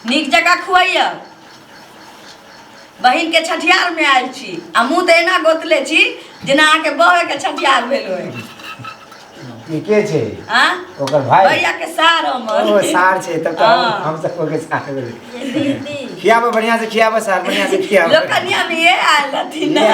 नीक जगह खुआइया बहिन के छठियार में आयल छी आ मुँह तो एना गोतले छी जेना अहाँके बहे के छठियार भेल होय के छे हां ओकर भाई भैया के सार हमर ओ सार छे तब तो हम सब के सार भेल खियाबो बढ़िया से खियाबो सार बढ़िया से खियाबो लोकनिया में ये आयल थी ना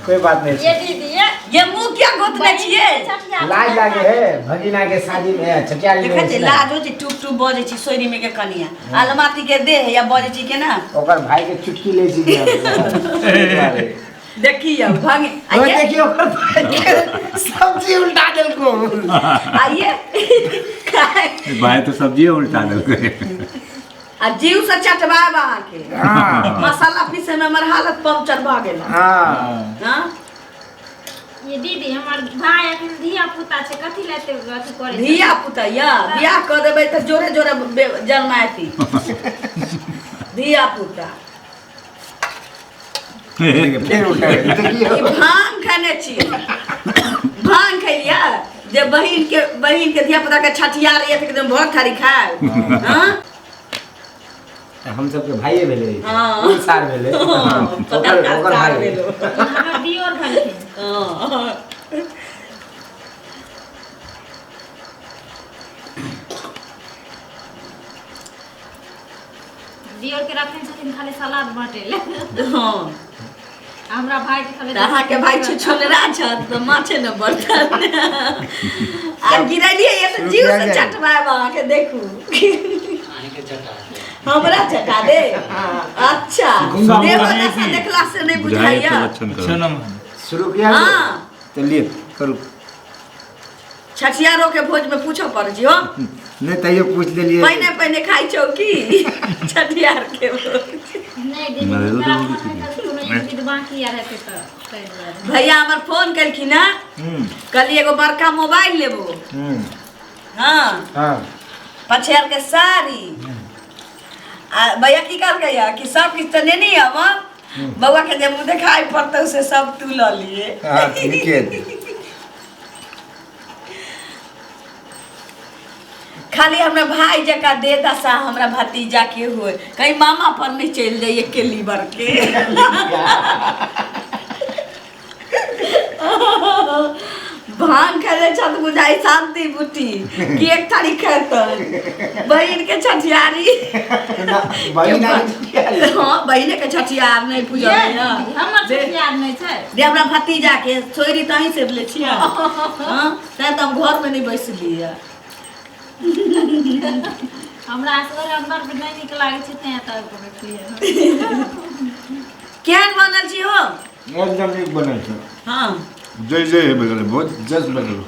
कोई बात नहीं ये दीदी ये मुंह क्या गोतले छिए लाज लागे है भगिना के शादी में छठियार में देखै छै लाज हो छै टुक टुक बजे छी सोरी में के कनिया आलमाती के दे या बजे छी के ना ओकर भाई के चुटकी ले छी देखिए भागे आइए देखिए ओकर भाई के सब्जी उल्टा देल को आइए भाई तो सब्जी उल्टा देल को आ जीव से चटवाए बहा के मसाला पीसे में हमर हालत पंचर भ गेल हां ये दीदी हमर भाई अखन धिया पुता छै कथि लेते अथि करे धिया पुता या बियाह क देबै त जोरे जोरे जन्माएती धिया पुता फिर उल्टा देखिए भांग खाने छी भांग खैलिया जे बहिन के धिया पुता के छठियार ये एकदम बहुत थारी खाए हां हम सब के भाईए भेले हां कोई सार भेले ओकर भाई भेलो हमर दियोर भेल हां दियोर के रखने छथिन खाली सलाद बाटेले हां हमरा भाई के खाली अहाँ के भाई छ छोलरा छ त माछे न बर्तन आ गिरलिए ये त जीव से चटवाए अहाँ के देखू अहाँ के चटा हमरा चटा दे अच्छा देवता देखला से नहीं बुझाइया शुरू किया हां चलिए करू छठियारों के भोज में पूछो पड़ जी हो नहीं तइयो पूछ लेलिए पहने खाई चौकी छठियार के नहीं दीदी मेरा बाकी आ रहते तो भैया हमर फोन करखी ना कल एगो बड़का मोबाइल लेबो हां हां पछियार के साड़ी आ भैया की कर गया कि सब किछ तो नहीं हम बउआ के जे मुंह दिखाई पड़ते से सब तू ल लिए हां ठीक है खाली हमरा भाई जका दे दशा हमरा भतीजा के होय कहीं मामा पर नहीं चल जाइए के लीवर के भांग खेले छत बुझाई शांति बुटी कि एक थारी खेतन बहिन के छठियारी हां बहिने के छठियार नहीं पूजा हमर छठियार नहीं छै दे हमरा भतीजा के छोरी तही से बोले छिया हां त हम घर में नहीं बैसलिए हमरा असगर अंदर में नहीं निक लागे छै ते त देखलिए केहन बनल छी हो एकदम ठीक बनल छै हां जय जय है बगल बहुत जस लगल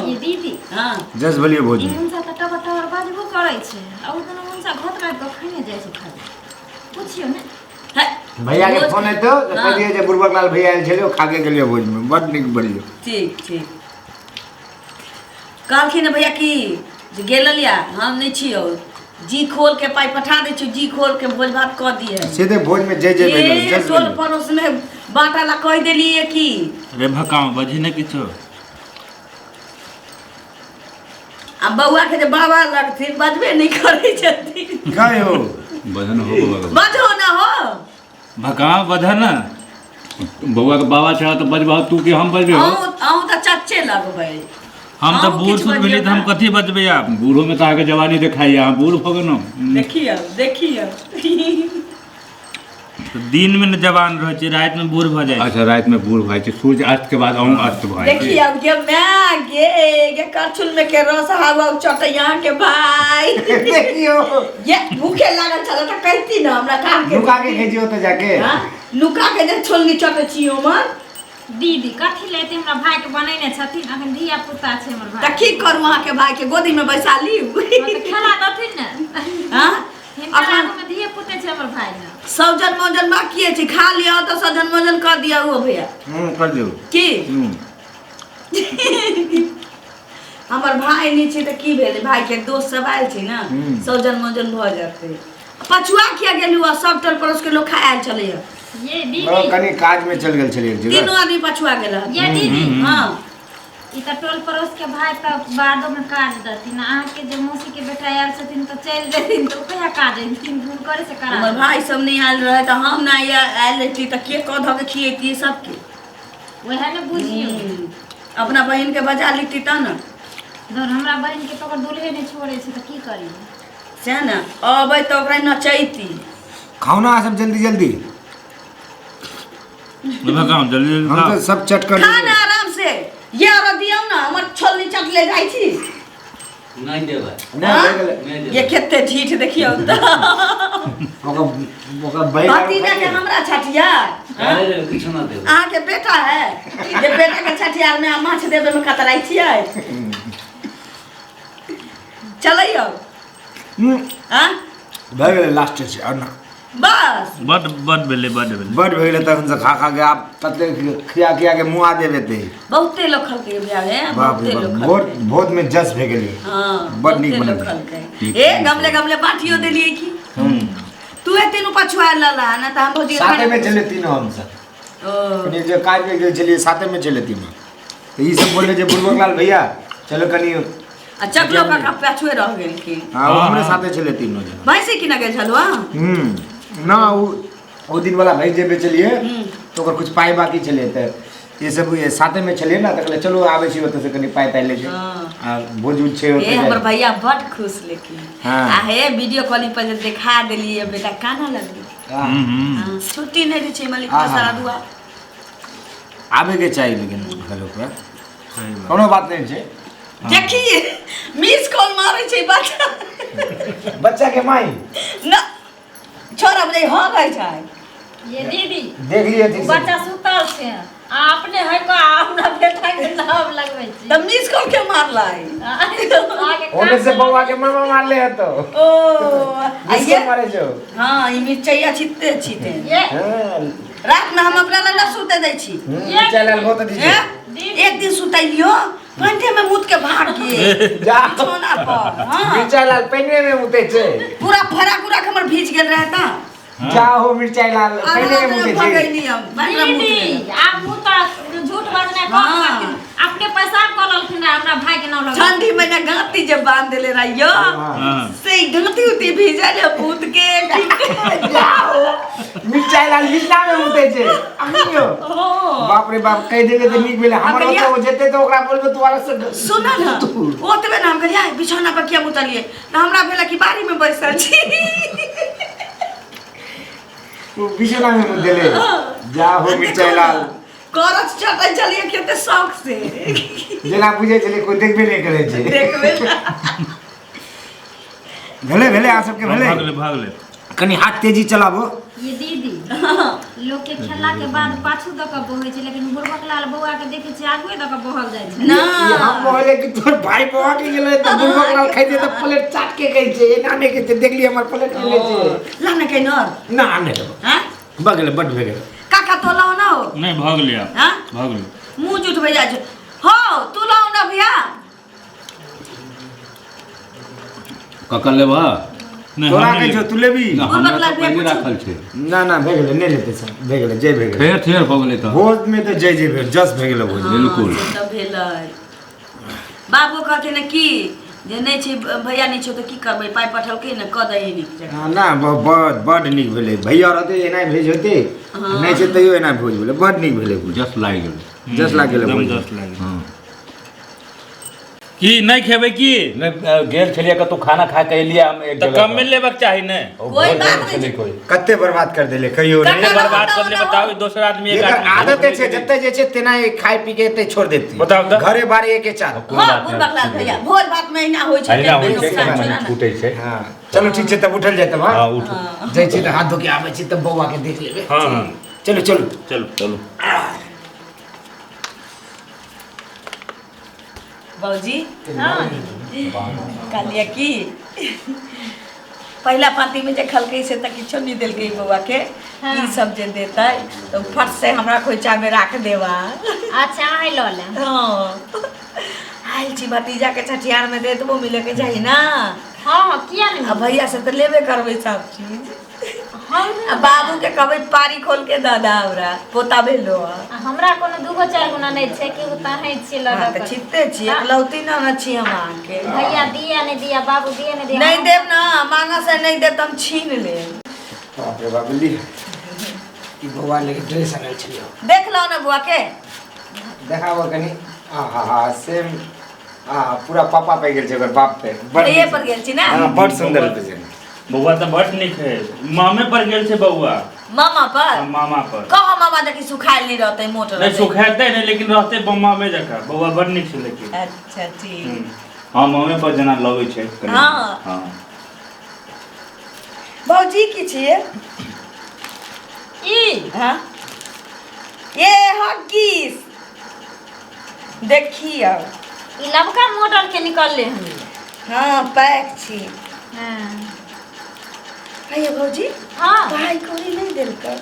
ये दीदी हां जस भलिए भोज ई मुंसा त टबर बाजबो करै छै आ उ दोनो मुंसा घोट रात के खने जाय छै खाली पूछियो ने भैया के फोन है तो कहिए जे बुरबक लाल भैया आयल छले खा के गेलिए भोज में बड निक बढ़ियो ठीक कहलखिन भैया की जे गेलिया हम नहीं छियो जी खोल के पाई पठा दे छी जी खोल के भोज भात क दिए सीधे भोज में जय जय भेल जस टोल पड़ोस में बाटा ला कह देलिए की रे भकाम बजी ने किछो आ बउआ के जे बाबा लगथिन बजबे नहीं करे छथिन काय हो बजन हो बजो ना हो भकाम बजन ना बउआ के बाबा छा तो बजबा तू के हम बजबे हो आऊ त चच्चे लगबै हम तो बूढ़ सुन मिली तो हम कथी बजबे आप बूढ़ो में तो आगे जवानी दिखाई हम बूढ़ हो गए देखिए तो दिन में न जवान रह छै रात में बूढ़ भ जाय अच्छा रात में बूढ़ भ जाय सूर्य अस्त के बाद अहूं अस्त भ जाय देखिए अब के मैं गे करछुल में के रस हवा चटैया के भाई देखियो ये भूखे लागल छल त कहती न हमरा का के नुका के भेजियो तो जाके नुका के जे छोलनी चटे छी हमर दीदी कथि लेते हमरा भाई के बनैने छथिन अखन धिया पुता छै हमर भाई त की करू अहाँ के भाई के गोदी में बैसा ली खेला दथिन ने हां अपन में धिया पुता छै हमर भाई ना सौजन मोजन बाकी छै खा लिया तो सौजन मोजन कर दिया हो भैया कर दियो की हमर भाई नहीं छै त की भेले भाई के दोस्त सब आयल छै ना सौजन मोजन भ जाते पछुआ किया गेलु सब टोल पड़ोस के लोग खायल चले ये दीदी कनी काज में चल गेल छलिए तीनों आदमी पछुआ गेल ये दीदी हां ई त टोल पड़ोस के भाई त बादो में काट देथिन। अहाँ के जे मौसी के बेटा आयल छथिन त चल देथिन त कहिया काट देथिन, फोन करे से करा। हमर भाई सब नहीं आयल रहे त हम ना आयल रहती त के कह ध के खिएती सबके। वह ने बुझियो अपना बहन के बजा लेती त न। धर हमरा बहन के तो दूल्हे ने छोड़े छै त की करी से न अबै त ओकरा नचैती। खाओ ना सब जल्दी जल्दी। काम जल्दी हम तो सब चट कर खाना आराम से ये और दियौ ना हमर छोलनी चट ले जाइ छी। नहीं देबे हाँ? ये केते ढीठ देखियो त। ओका भाई भतीजा के हमरा छठिया अरे किछ ना देबे। अहाँ के बेटा है जे बेटा के छठियार में माछ देबे में कतराई छियै। चलैयो हां भाई लास्ट छै और ना बस बड भेले बड भेले तखन से खा खा के आप तते खिया खिया के मुआ देबे ते बहुते लोग खल के बिया है बाप रे बहुते बाप लोग बहुत में जस भे गेली। हां बड नीक बहुते बनल। लोग खल के ए गमले गमले बाटियो देलिए की तू ए तीनों पछुआ लला ना त हम भौजी साथे में चले तीनों हम सब ओ कनी जे काज में गेल चलिए साथे में चले तीनों। तो ई सब बोले जे बुलबक लाल भैया चलो कनी आ चकलो का पछुए रह गेल की। हां हमरे साथे चले तीनों जन। भैंसी की ना गेल छलवा ना वो दिन वाला भाई जे बेचलिए तो ओकर कुछ पाई बाकी चले त ये सब ये साथे में चलिए ना त चलो आवे छी ओते से कनी पाई ताई ले छै आ भोज उज छै ओते। ए हमर भैया बड खुश लेकिन हाँ। आ हे वीडियो कॉलिंग पर जे दिखा देलिए बेटा काना लगली। हां छुट्टी नहीं दै छै मालिक सारा दुआ आवे के चाहिए लेकिन हेलो पर कोनो बात नहीं छै। देखिए मिस कॉल मारे छै बच्चा बच्चा के माई ना छोरा बजे हो गई छै। ये दीदी देख लिए ठीक से बच्चा सुतल छै आ अपने है को अपना बेटा के नाम लगबै छी त मिस कॉल के मारलाई ओने से बौआ के मामा मार ले तो ओ ये मारे जो। हां ई मिर्चैया छिते छिते ये रात में हम अपना ला सुते दै छी। ये चलल बहुत दीजिए एक दिन सुतैलियो घंटे में मुत के भाग के जा छोना पर हां मिर्चाई लाल पेनवे में मुते छै पूरा फरा पूरा हमर भीज गेल रहे त जाओ मिर्चाई लाल पेनवे में मुते छै। भगैली हम बाकरा मुत दीदी ले आप मुंह त झूठ बजना कम हाँ। करथिन अपने पैसा कललखिन हमरा भाई के नाम लगबै ठंडी में ना गाती जब बांध देले रहियो हां से गाती उती भीजल पूत के जाओ मिर्चाई लाल बिस्ना में मुते छै। अमियो बाप रे बाप कह देबे त नीक भेले हमर ओते हो जेते त ओकरा बोलबे तोरा से सुन ना ओतबे नाम करिया बिछौना पर किया मुतलिए त हमरा भेला कि बारी में बैसल छी तू बिछौना में मुते ले जाओ मिर्चाई लाल करत चटै चलिए केते शौक से जेना बुझे चले कोई देखबे नहीं करे छै। देखबे भेले भेले आ सबके भेले भाग ले कनी हाथ तेजी चलाबो। ये दीदी लोग के खेला के बाद पाछू द के बहै छै लेकिन बुढ़बक लाल बौआ के देखे छै आगुए द के बहल जाय छै ना ये हम बोले कि तोर भाई बौआ के गेले त बुढ़बक लाल खाइते त प्लेट चाट के कहै छै एना नहीं कहै छै देख लिए हमर प्लेट ले छै लाने के नर ना नहीं हां बगले बड भे गेल काका तो लाओ ना हो नहीं भाग लिया हां भाग ले मुंह जुट भई जाय छै हो तू लाओ ना भैया ककल लेबा नहीं तोरा हम के जो तू लेबी ना बुढ़बक हमरा लाल तो पहले भैया राखल छै ना भे गेले नहीं लेते सब भे गेले जय भे गेले फेर थेर हो गेलै त भोज में तो जय जय भे जस भे गेले भोज बिल्कुल। से त भेलै बाबू कहथिन कि जे नहीं छै भैया नहीं छै तो की करबै पाई पठलकै न क दही नीक जगह ना बड नीक भेले भैया रहते एना भेज होते नहीं छै तैयो एना भोज भेले बड नीक भेले भोज जस लाग गेलै जस लाग गेलै एकदम भोज। जस लाग गेलै की नहीं खेबै की गेल छलिए कतौ खाना खा के एलिए हम एक त जगह कम में लेबक चाही ने कोई बात नहीं छै। कोई कत्ते बर्बाद कर देले कहियो कत्ते नहीं बर्बाद कर ले बताओ दोसर आदमी एक एकर आदमी आदत छै जत्ते जे छै तेना खाइ पी के एते छोड़ देती बताओ त। घरे बारे एके चार हां बुढ़बक लाल भैया भोज भात में ना होय छै अहिना होइ छै नुकसान छोड़ा ना। छूटै छै। हां चलो ठीक छै तब उठल जाए तब हां हां उठ जय छी त हाथ धो के आबै छी तब बौआ के देख लेबे हां हां चलो चलो चलो चलो बाबूजी हां कहलिए कि पहला पाती में जे खलकै से त किछो नहीं देलकै बौआ के ई सब जे देतै तो फट से हमरा खोइचा में राख देवा। अच्छा है ल ले हां आइल छी भतीजा के छठियार में दे देबो मिले के चाहिए ना। हां किया नहीं अब भैया से तो लेबे करबै सब चीज आ बाबू के कहबै पारी खोल के दादा हमरा पोता भेलो हमरा कोनो दूगो चार गुना नहीं छे कि उताहे छी लगा त छिते छी एकलौती न छी हम आके भैया दिया नहीं दिया बाबू दिया नहीं दिया नहीं देब ना मांगा से नहीं देब त हम छीन ले बाप रे बाप ली ई बउआ ले ड्रेस आनल छियो देख लो ना बुआ के देखाबो कनी आहा सेम पूरा पापा पे गेल छै ओकर बाप पे ये पर गेल छी ना हां बड़ सुंदर छै बउआ तो बड़ निक है मामे पर गेल छे बउआ मामा पर मामा पर कह मामा देखी सुखाइल नहीं रहते मोटर नहीं सुखाते नहीं लेकिन रहते बम्मा में जका बउआ बड़ निक छे लेकिन अच्छा ठीक हां मामे पर जना लगै छै हां हां भौजी की छिए ई हां ये हग्गीस देखिए ई लबका मॉडल के निकल ले हम हां पैक छी हां आइए भौजी हां भाई कोरी नहीं देल कर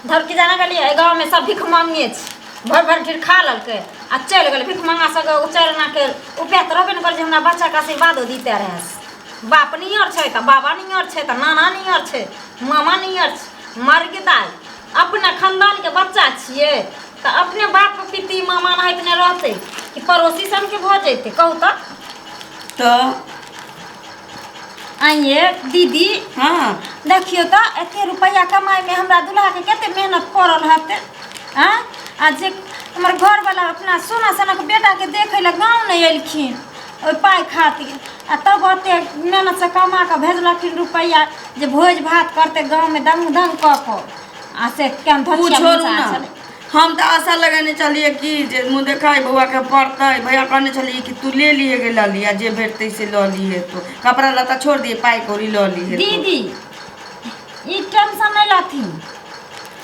धर के जाना के लिए गांव में सब भिख मांगने छी भर भर फिर खा ललके आ चल गेल भिख मांगा सक उचरना के उपाय त रहबे न कर जे हमरा बच्चा का आशीर्वाद दीते रहे बाप नियर छै त बाबा नियर छै त नाना नियर छै मामा नियर छै मर के दाई अपना खानदान के बच्चा छिए त अपने बाप पिती मामा नहीं इतने रहते कि पड़ोसी सन के भ जैते कहू तो आइए दीदी हां देखियो तो एते रुपया कमाई में हमरा दुल्हा के केते मेहनत करल हते हां आ जे हमर घर वाला अपना सोना सनक बेटा के देखे ल गांव नहीं एलखिन ओइ पाई खातिर आ तब ओते मेहनत से कमा के भेजलखिन रुपया जे भोज भात करते गांव में दम दम क आ से केन धचिया छोड़ू ना हम तो आशा लगाने चलिए कि जे मुँह देखाई बउआ के पड़ता भैया कहने चलिए कि तू ले लिए गे ला लिया जे भेटते से ल लिए तो कपड़ा लता छोड़ दिए पाई कौड़ी ल लिए दीदी ई टेंशन नहीं लाथी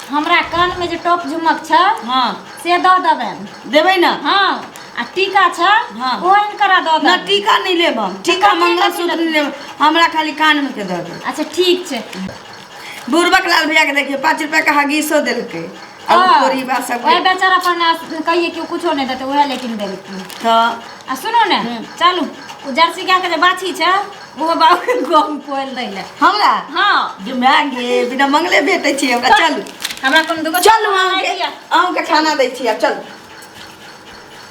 हमरा कान में जे टॉप झुमक छ हां से द देबे देबै ना हां आ टीका छ हाँ। ओहन करा द ना देबे टीका नहीं लेब हम टीका मंगलसूत्र नहीं लेब हमरा खाली कान में के दे दे अच्छा ठीक छै बुरबक लाल भैया के देखिए 5 रुपया का हगीसो देलके अब कोरी बात सब ओए बेचारा पर कहिए कि कुछो नहीं देते ओहे लेकिन देलकी तो आ सुनो ने चलू उ जर्सी गाय के जे बाछी छ वो बाबू के गम पोल दैले हमरा हां जो मांगे बिना मंगले भेटै छी हमरा चलू हमरा कोन दुगो चलू हम के खाना दै छी अब चलू